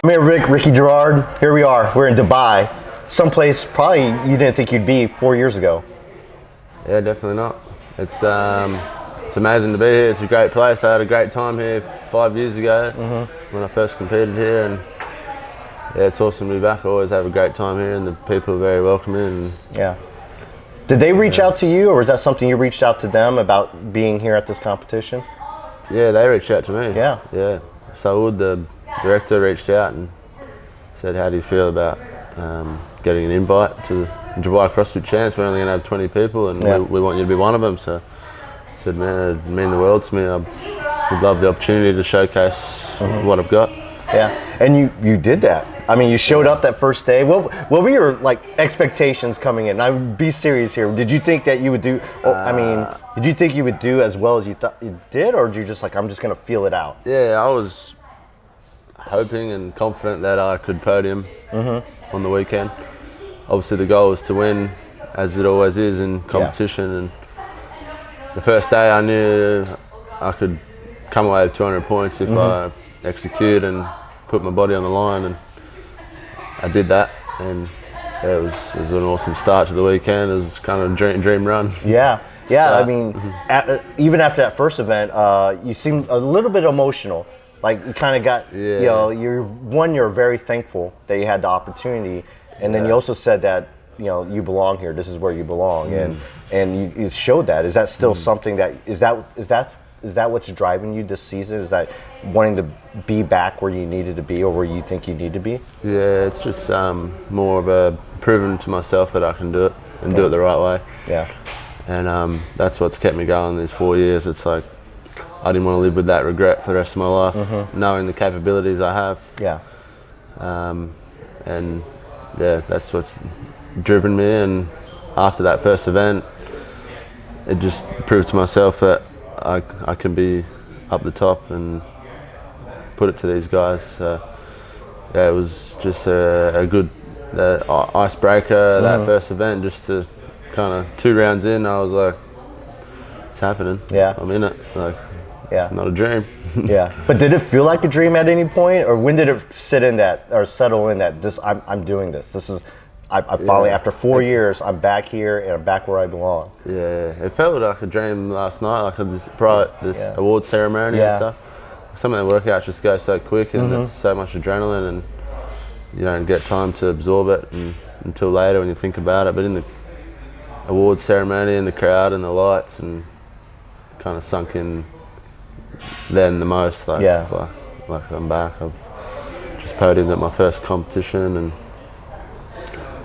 I'm here, Ricky Garard. Here we are. We're in Dubai, someplace probably you didn't think you'd be 4 years ago. Yeah, definitely not. It's amazing to be here. It's a great place. I had a great time here 5 years ago when I first competed here, and yeah, it's awesome to be back. I always have a great time here, and the people are very welcoming. And yeah. Did they reach out to you, or was that something you reached out to them about being here at this competition? Yeah, they reached out to me. Yeah. Yeah. Saud, the director, reached out and said, "How do you feel about getting an invite to the Dubai CrossFit Champs? We're only going to have 20 people, and we want you to be one of them." So I said, "Man, it'd mean the world to me. I would love the opportunity to showcase what I've got." Yeah, and you did that. I mean, you showed up that first day. What were your expectations coming in? I would be serious here. Did you think that you would do? Did you think you would do as well as you thought you did, or did you just I'm just gonna feel it out? Yeah, I was hoping and confident that I could podium on the weekend. Obviously, the goal was to win, as it always is in competition. And the first day, I knew I could come away with 200 points if I execute and put my body on the line, and I did that, and it was an awesome start to the weekend. It was kind of a dream run. Yeah. I mean, even after that first event, you seemed a little bit emotional. Like you kind of got, you're very thankful that you had the opportunity, and then you also said that you belong here. This is where you belong, and you showed that. Is that still something that is that what's driving you this season? Is that wanting to be back where you needed to be or where you think you need to be? Yeah, it's just more of a proving to myself that I can do it and do it the right way. Yeah. And that's what's kept me going these 4 years. It's like I didn't want to live with that regret for the rest of my life, knowing the capabilities I have. Yeah. And yeah, that's what's driven me. And after that first event, it just proved to myself that I can be up the top and put it to these guys. So yeah, it was just a good icebreaker, that first event, just to kind of 2 rounds in, I was like, it's happening. Yeah. I'm in it. It's not a dream. Yeah. But did it feel like a dream at any point, or when did it settle in that this I'm doing this? This is I finally, after 4 years, I'm back here and I'm back where I belong. Yeah, it felt like a dream last night, like this award ceremony and stuff. Some of the workouts just go so quick, and it's so much adrenaline, and you don't get time to absorb it until later when you think about it. But in the award ceremony and the crowd and the lights, and kind of sunk in then the most. Like I'm back. I've just podiumed at my first competition, and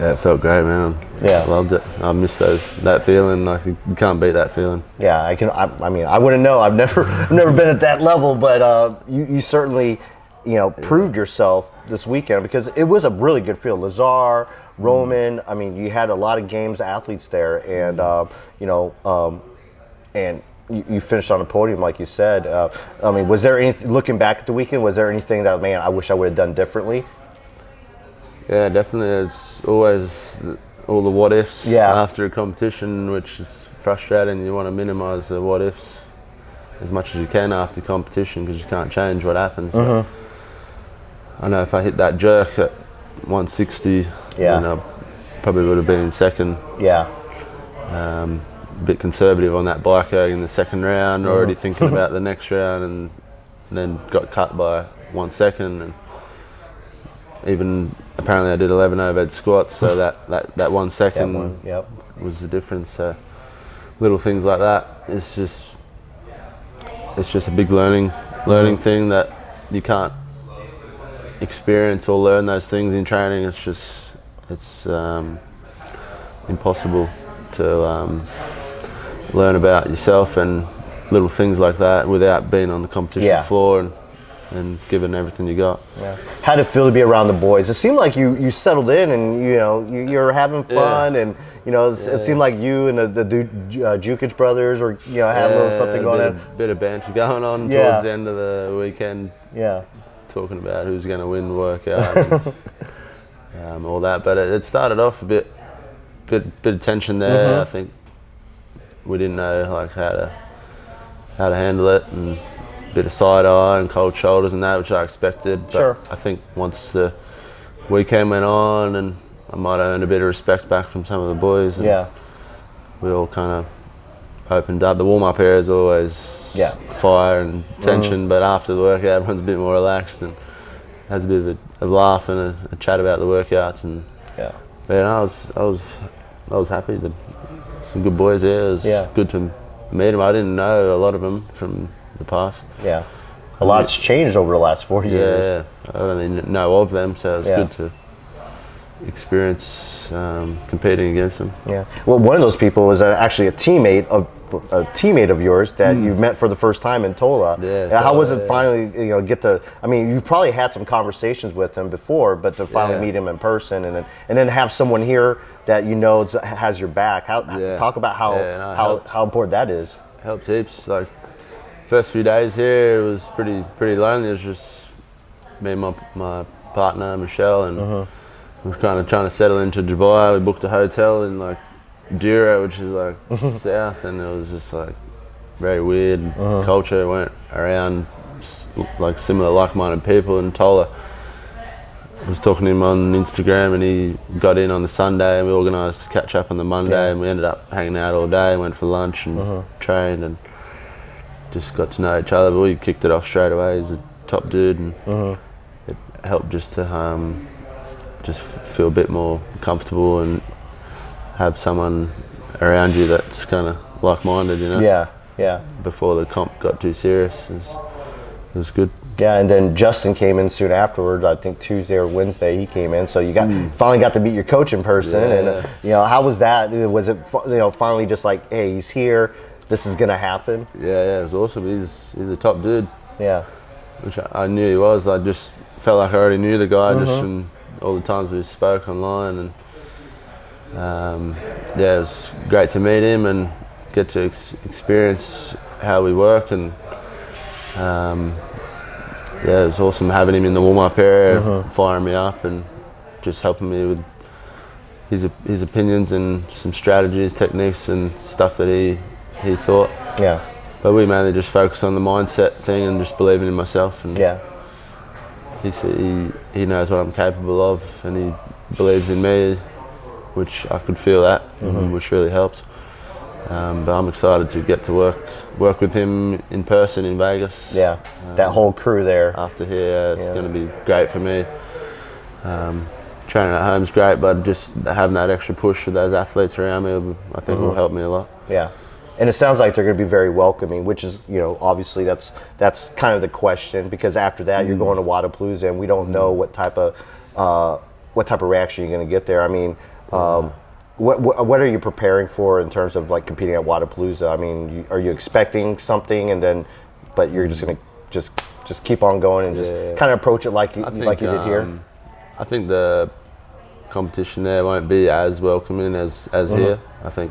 yeah, it felt great, man. Yeah, I loved it. I missed that feeling. Like you can't beat that feeling. Yeah, I mean, I wouldn't know. I've never been at that level, but you certainly, proved yourself this weekend, because it was a really good field. Lazar, Roman. I mean, you had a lot of games athletes there, and and you finished on a podium, like you said. I mean, was there anything, looking back at the weekend, was there anything that, man, I wish I would have done differently? Yeah, definitely. It's always all the what ifs after a competition, which is frustrating. You want to minimise the what ifs as much as you can after competition, because you can't change what happens. But I know if I hit that jerk at 160, then I probably would have been in second. Yeah. A bit conservative on that bike erg in the second round, already thinking about the next round, and then got cut by 1 second. And even apparently I did 11 overhead squats, so that 1 second was the difference. So little things like that, it's just a big learning thing that you can't experience or learn those things in training. It's impossible to learn about yourself and little things like that without being on the competition floor and giving everything you got. Yeah. How did it feel to be around the boys? It seemed like you settled in, and you're having fun, and it seemed like you and the Jukic brothers were had a little something going on. Bit of banter going on towards the end of the weekend. Yeah. Talking about who's going to win the workout and all that, but it started off a bit of tension there. I think we didn't know how to handle it, and bit of side eye and cold shoulders and that, which I expected. But sure. I think once the weekend went on, and I might have earned a bit of respect back from some of the boys. And yeah. we all kind of opened up. The warm-up area is always fire and tension, but after the workout, everyone's a bit more relaxed and has a bit of a laugh and a chat about the workouts. And I was happy. Some good boys there. It was good to meet them. I didn't know a lot of them from the past. Yeah, a lot's changed over the last 4 years. Yeah, I don't even know of them, so it's good to experience competing against them. Yeah. Well, one of those people was actually a teammate of yours that you met for the first time in Tola. Yeah. How was it finally, get to? I mean, you probably had some conversations with him before, but to finally meet him in person and then have someone here that has your back. Talk about how important that is. Helped heaps. Like first few days here, it was pretty lonely. It was just me and my partner Michelle, and we were kind of trying to settle into Dubai. We booked a hotel in like Dura, which is like south, and it was just like very weird culture. Went around like similar like-minded people in Tola. I was talking to him on Instagram, and he got in on the Sunday, and we organised to catch up on the Monday, and we ended up hanging out all day, went for lunch and trained and just got to know each other. But we kicked it off straight away. He's a top dude, and it helped just to just feel a bit more comfortable and have someone around you that's kind of like-minded, Yeah. Before the comp got too serious, it was good. Yeah, and then Justin came in soon afterwards. I think Tuesday or Wednesday he came in. So you finally got to meet your coach in person. And how was that? Was it finally just like, hey, he's here, this is gonna happen? Yeah, it was awesome. He's a top dude. Yeah. Which I knew he was. I just felt like I already knew the guy just from all the times we spoke online, and it was great to meet him and get to experience how we work, and it was awesome having him in the warm-up area, firing me up and just helping me with his opinions and some strategies, techniques and stuff that he thought. Yeah. But we mainly just focus on the mindset thing and just believing in myself. And he knows what I'm capable of, and he believes in me, which I could feel that, which really helps. But I'm excited to get to work with him in person in Vegas. Yeah, that whole crew there. After here, it's going to be great for me. Training at home is great, but just having that extra push with those athletes around me, I think will help me a lot. Yeah. And it sounds like they're going to be very welcoming, which is, obviously that's kind of the question, because after that you're going to Waterpalooza, and we don't know what type of reaction you're going to get there. I mean, what are you preparing for in terms of like competing at Waterpalooza? I mean, are you expecting something, but you're just going to just keep on going and just kind of approach it like you did here? I think the competition there won't be as welcoming as here. I think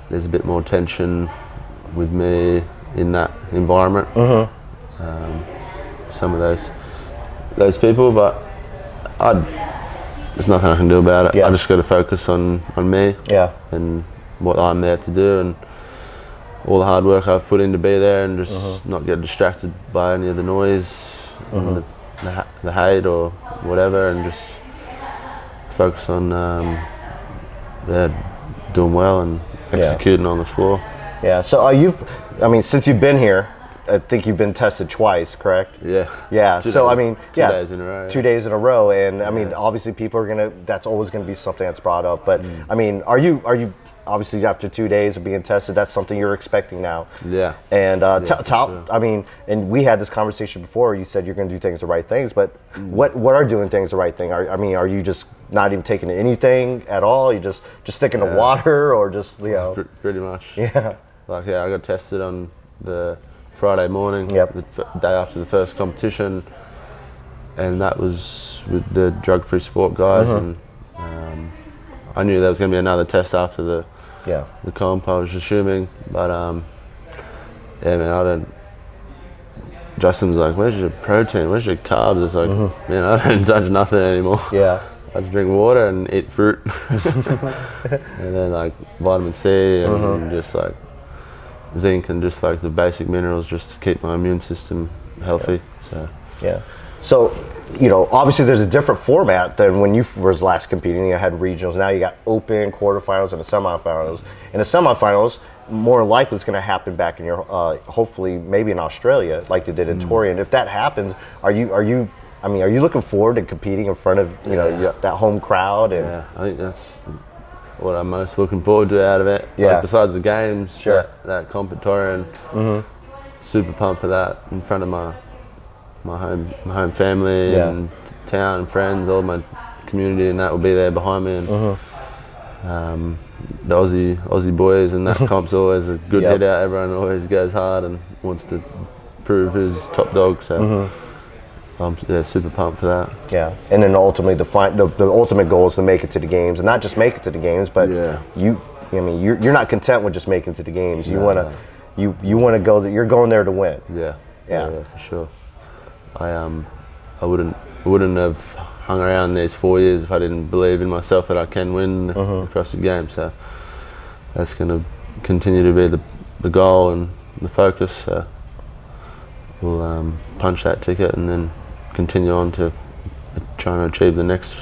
there's a bit more tension with me in that environment. Some of those people, but there's nothing I can do about it. I just got to focus on me and what I'm there to do, and all the hard work I've put in to be there, and just not get distracted by any of the noise and the hate or whatever, and just focus on doing well and executing on the floor. Yeah. So since you've been here, I think you've been tested twice, correct? Yeah. Yeah. Two days in a row. 2 days in a row, and I mean, obviously, people are that's always gonna be something that's brought up. But I mean, are you obviously after 2 days of being tested, that's something you're expecting now? Yeah. And I mean, and we had this conversation before. You said you're gonna do things the right things, but what are doing things the right thing? Are you just not even taking anything at all? You just sticking to water, or just pretty much. Yeah. I got tested on the Friday morning, the day after the first competition, and that was with the drug-free sport guys, and I knew there was going to be another test after the comp, I was assuming, but Justin was like, where's your protein, where's your carbs? It's like, man, I don't touch nothing anymore. I just drink water and eat fruit. And then like vitamin C and just like zinc and just like the basic minerals just to keep my immune system healthy. So, obviously there's a different format than when you was last competing. You had regionals. Now you got open, quarterfinals, and the semifinals. In the semifinals, more likely it's going to happen back in your, hopefully maybe in Australia, like they did in Torian. If that happens, are you looking forward to competing in front of that home crowd? And I think that's what I'm most looking forward to out of it. Like, besides the games, that comp at Torian, super pumped for that in front of my home family and town and friends. All my community and that will be there behind me. And the Aussie boys and that comp's always a good hit out. Everyone always goes hard and wants to prove who's top dog. So I'm super pumped for that. Yeah, and then ultimately the ultimate goal is to make it to the games, and not just make it to the games, but you're not content with just making it to the games. You want to go. You're going there to win. Yeah, for sure. I wouldn't have hung around these 4 years if I didn't believe in myself that I can win the CrossFit Games. So that's going to continue to be the goal and the focus. So we'll punch that ticket and then continue on to trying to achieve the next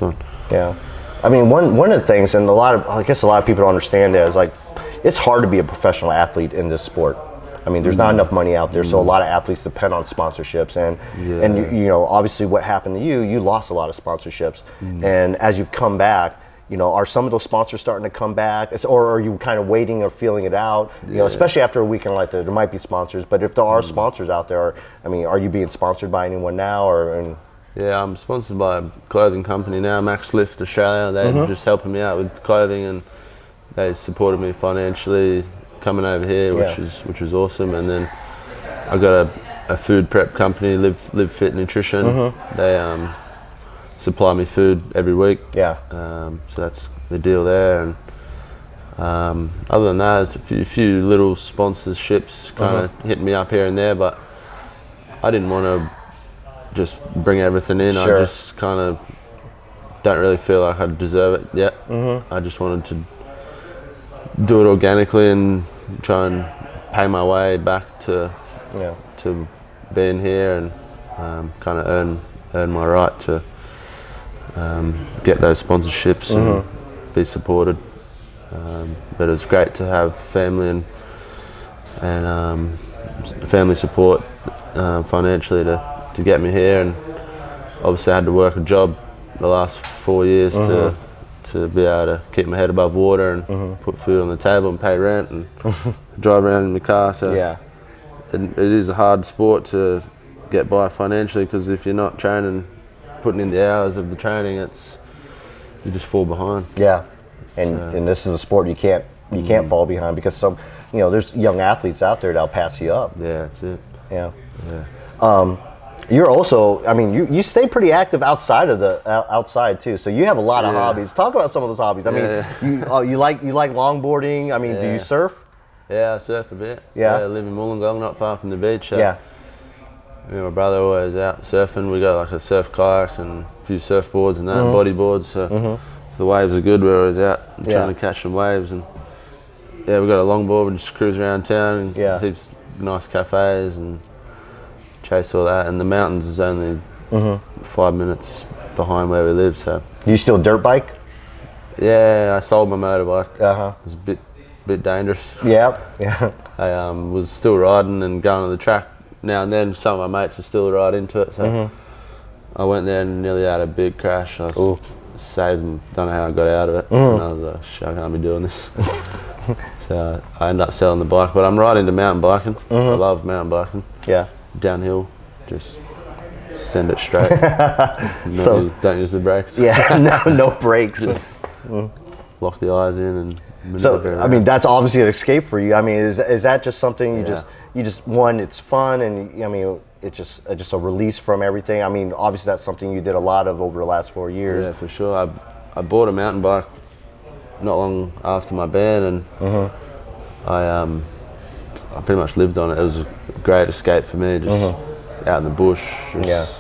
one. Yeah, I mean one of the things, and I guess a lot of people don't understand is like it's hard to be a professional athlete in this sport. I mean, there's not enough money out there, so a lot of athletes depend on sponsorships, and obviously what happened to you lost a lot of sponsorships, and as you've come back, are some of those sponsors starting to come back, or are you kind of waiting or feeling it out? Especially after a weekend like that, there might be sponsors, but if there are sponsors out there, are you being sponsored by anyone now, Yeah, I'm sponsored by a clothing company now, Max Lift Australia. They're just helping me out with clothing, and they supported me financially coming over here, which was awesome. And then I got a food prep company, Live Fit Nutrition. They supply me food every week. So that's the deal there. And other than that, it's a few little sponsorships kind of hitting me up here and there, but I didn't want to just bring everything in. I just kind of don't really feel like I deserve it yet. I just wanted to do it organically and try and pay my way back to being here and kind of earn my right to get those sponsorships and be supported. But it's great to have family and family support financially to get me here, and obviously I had to work a job the last 4 years to be able to keep my head above water and put food on the table and pay rent and drive around in the car. So it is a hard sport to get by financially, because if you're not training, putting in the hours of the training, you just fall behind. And this is a sport you can't fall behind, because there's young athletes out there that'll pass you up. That's it. You're also, you stay pretty active outside outside too. So you have a lot of hobbies. Talk about some of those hobbies. You like longboarding. Do you surf? Yeah, I surf a bit. I live in Wollongong, not far from the beach. So me and my brother are always out surfing. We got like a surf kayak and a few surfboards and that, bodyboards. So if the waves are good, we're always out trying to catch some waves. And we got a longboard. We just cruise around town and heaps nice cafes and chase all that. And the mountains is only 5 minutes behind where we live. So you still dirt bike? Yeah, I sold my motorbike. It was a bit dangerous. I was still riding and going to the track now and then. Some of my mates are still right into it. So I went there and nearly had a big crash. I was saved and don't know how I got out of it. And I was like, shit, I can't be doing this. So I ended up selling the bike, but I'm right into mountain biking. I love mountain biking. Downhill, just send it straight. Don't use the brakes. No brakes. Just lock the eyes in and maneuver around. That's obviously an escape for you. Is that just something you just one, it's fun, and it's just a release from everything. Obviously that's something you did a lot of over the last 4 years. Yeah, for sure. I bought a mountain bike not long after my band, and I pretty much lived on it. It was a great escape for me, just out in the bush, just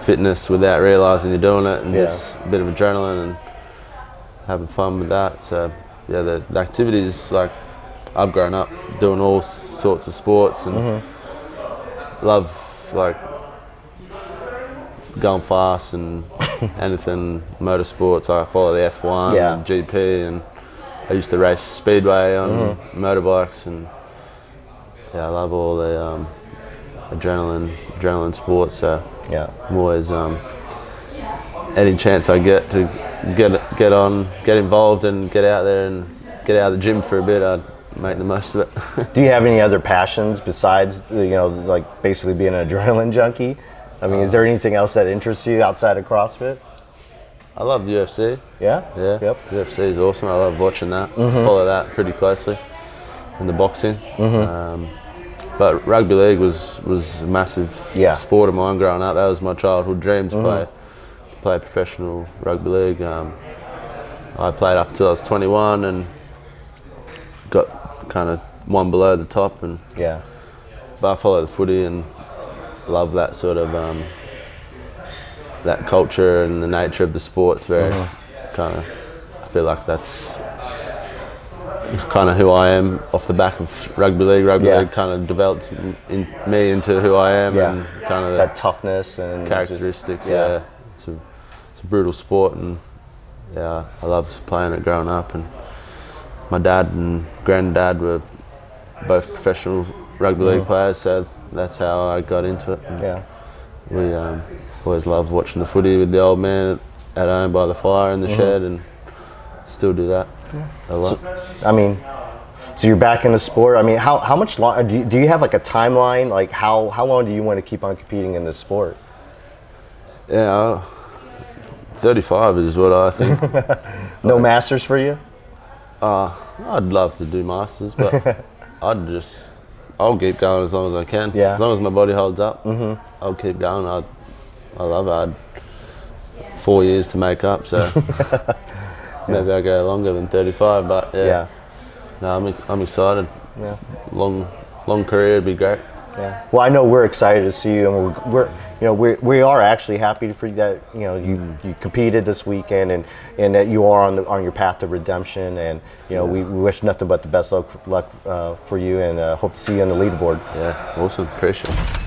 fitness without realising you're doing it, and just a bit of adrenaline and having fun with that. So the activities, like, I've grown up doing all sorts of sports and love like going fast and anything motorsports. I follow the F1 and GP, and I used to race speedway on motorbikes, and I love all the adrenaline sports. So I'm always any chance I get to get involved and get out there and get out of the gym for a bit, I'd make the most of it. Do you have any other passions besides, like basically being an adrenaline junkie? I mean, is there anything else that interests you outside of CrossFit? I love UFC. Yeah? Yeah. Yep. UFC is awesome. I love watching that. I follow that pretty closely. And the boxing. But rugby league was a massive sport of mine growing up. That was my childhood dream to play professional rugby league. I played up until I was 21 and got kind of one below the top. But I follow the footy and love that sort of that culture and the nature of the sport. It's very kind of, I feel like that's kind of who I am off the back of rugby league. Rugby league kind of developed me into who I am and kind of that toughness and characteristics. It's a brutal sport, and I loved playing it growing up. And my dad and granddad were both professional rugby league players, so that's how I got into it. And we always loved watching the footy with the old man at home by the fire in the shed, and still do that a lot. So you're back in the sport. I mean, how much long do you have like a timeline? Like how long do you want to keep on competing in this sport? 35 is what I think. No masters for you? I'd love to do masters, but I'll keep going as long as I can. As long as my body holds up, I'll keep going. I love it. I had 4 years to make up, so maybe I'll go longer than 35. But no, I'm excited. Long career would be great. Well, I know we're excited to see you, and we are actually happy for you that you competed this weekend and that you are on your path to redemption, and we wish nothing but the best luck for you, and hope to see you on the leaderboard. Yeah, awesome. Appreciate it.